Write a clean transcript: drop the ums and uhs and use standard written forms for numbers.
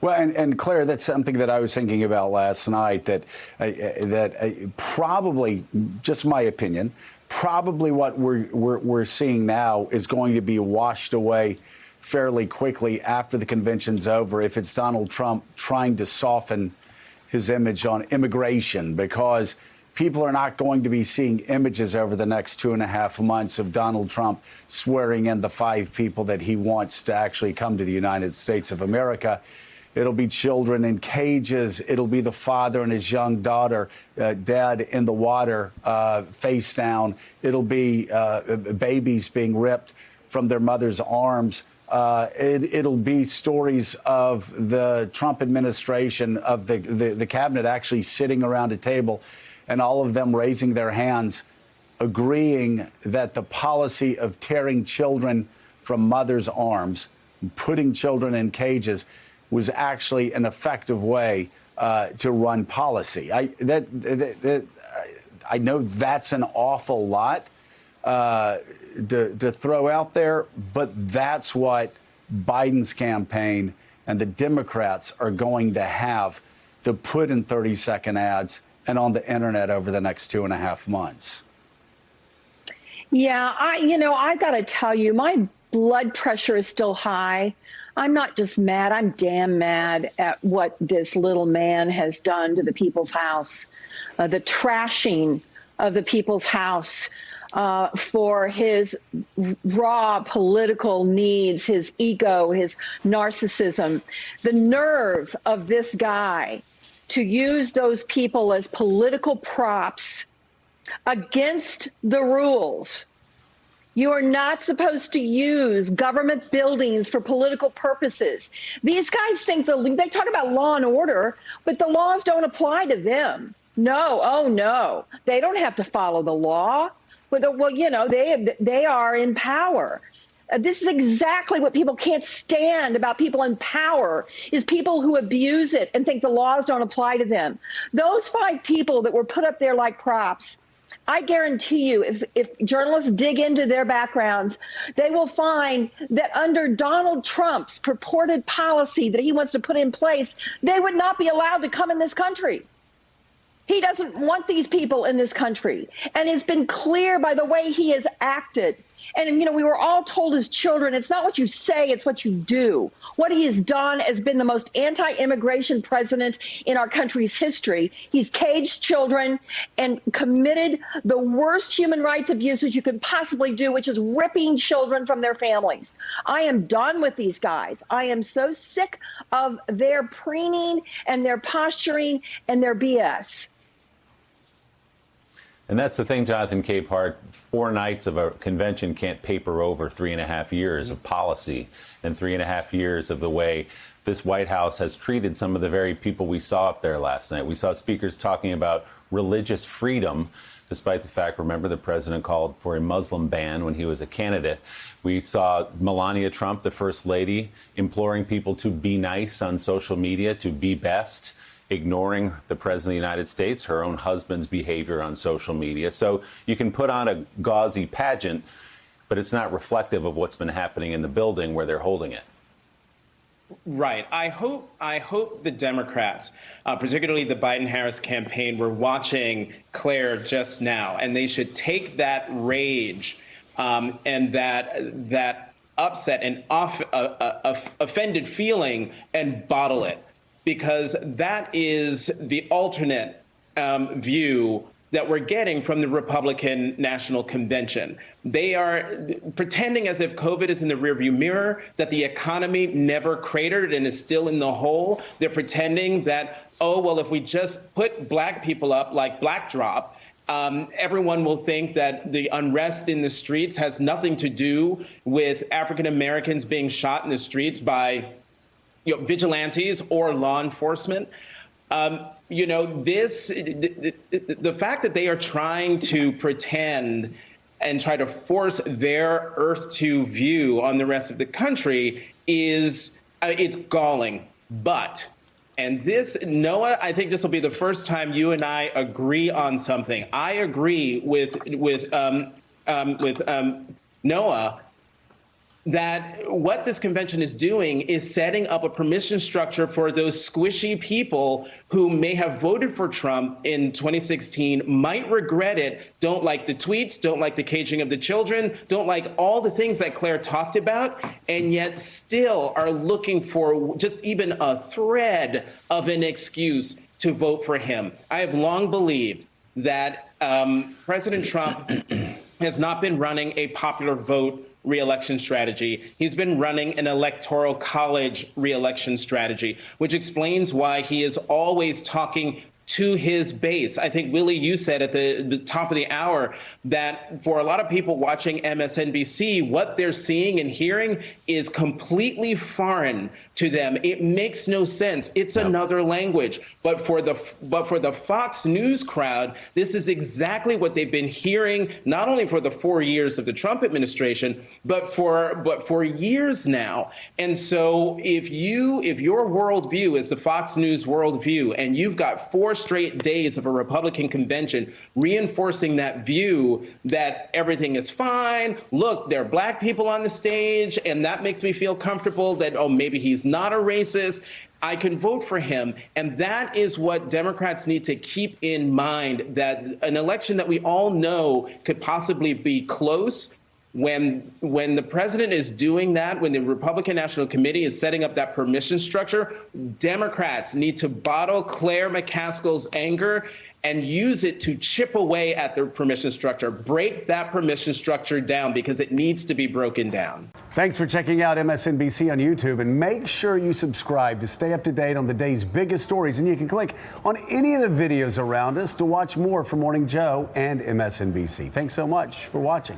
Well, and Claire, that's something that I was thinking about last night, that probably, just my opinion, probably what we're seeing now is going to be washed away fairly quickly after the convention's over, if it's Donald Trump trying to soften his image on immigration, because people are not going to be seeing images over the next 2.5 months of Donald Trump swearing in the 5 people that he wants to actually come to the United States of America. It'll be children in cages. It'll be the father and his young daughter, dad in the water, face down. It'll be babies being ripped from their mother's arms. It'll be stories of the Trump administration, of the cabinet actually sitting around a table and all of them raising their hands, agreeing that the policy of tearing children from mothers' arms, putting children in cages, was actually an effective way to run policy. I know that's an awful lot to throw out there, but that's what Biden's campaign and the Democrats are going to have to put in 30-second ads and on the internet over the next 2.5 months. Yeah, I got to tell you, my blood pressure is still high. I'm not just mad, I'm damn mad at what this little man has done to the People's House, the trashing of the People's House for his raw political needs, his ego, his narcissism. The nerve of this guy to use those people as political props against the rules. You are not supposed to use government buildings for political purposes. These guys think they talk about law and order, but the laws don't apply to them. No, oh no, they don't have to follow the law. Well, they are in power. This is exactly what people can't stand about people in power, is people who abuse it and think the laws don't apply to them. Those 5 people that were put up there like props, I guarantee you, if journalists dig into their backgrounds, they will find that under Donald Trump's purported policy that he wants to put in place, they would not be allowed to come in this country. He doesn't want these people in this country. And it's been clear by the way he has acted. And, we were all told as children, it's not what you say, it's what you do. What he has done has been the most anti-immigration president in our country's history. He's caged children and committed the worst human rights abuses you could possibly do, which is ripping children from their families. I am done with these guys. I am so sick of their preening and their posturing and their BS. And that's the thing, Jonathan Capehart. 4 nights of a convention can't paper over 3.5 years of policy and 3.5 years of the way this White House has treated some of the very people we saw up there last night. We saw speakers talking about religious freedom, despite the fact, remember, the president called for a Muslim ban when he was a candidate. We saw Melania Trump, the first lady, imploring people to be nice on social media, to be best, ignoring the president of the United States, her own husband's behavior on social media. So you can put on a gauzy pageant, but it's not reflective of what's been happening in the building where they're holding it. Right. I hope the Democrats, particularly the Biden-Harris campaign, were watching Claire just now, and they should take that rage and that upset and offended feeling and bottle it. Because that is the alternate view that we're getting from the Republican National Convention. They are pretending as if COVID is in the rearview mirror, that the economy never cratered and is still in the hole. They're pretending that, oh, well, if we just put black people up like Blackdrop, everyone will think that the unrest in the streets has nothing to do with African Americans being shot in the streets by vigilantes or law enforcement. The fact that they are trying to pretend and try to force their Earth 2 view on the rest of the country is it's galling. But, and this, Noah, I think this will be the first time you and I agree on something. I agree with Noah that what this convention is doing is setting up a permission structure for those squishy people who may have voted for Trump in 2016, might regret it, don't like the tweets, don't like the caging of the children, don't like all the things that Claire talked about, and yet still are looking for just even a thread of an excuse to vote for him. I have long believed that President Trump has not been running a popular vote re-election strategy. He's been running an electoral college re-election strategy, which explains why he is always talking to his base. I think, Willie, you said at the top of the hour that for a lot of people watching MSNBC, what they're seeing and hearing is completely foreign to them. It makes no sense. It's another language. But for the Fox News crowd, this is exactly what they've been hearing, not only for the 4 years of the Trump administration, but for years now. And so if your worldview is the Fox News worldview, and you've got 4 straight days of a Republican convention reinforcing that view that everything is fine, look, there are black people on the stage, and that makes me feel comfortable that, oh, maybe he's not a racist, I can vote for him. And that is what Democrats need to keep in mind, that an election that we all know could possibly be close, when the president is doing that, when the Republican National Committee is setting up that permission structure, Democrats need to bottle Claire McCaskill's anger and use it to chip away at the permission structure. Break that permission structure down, because it needs to be broken down. Thanks for checking out MSNBC on YouTube, and make sure you subscribe to stay up to date on the day's biggest stories. And you can click on any of the videos around us to watch more from Morning Joe and MSNBC. Thanks so much for watching.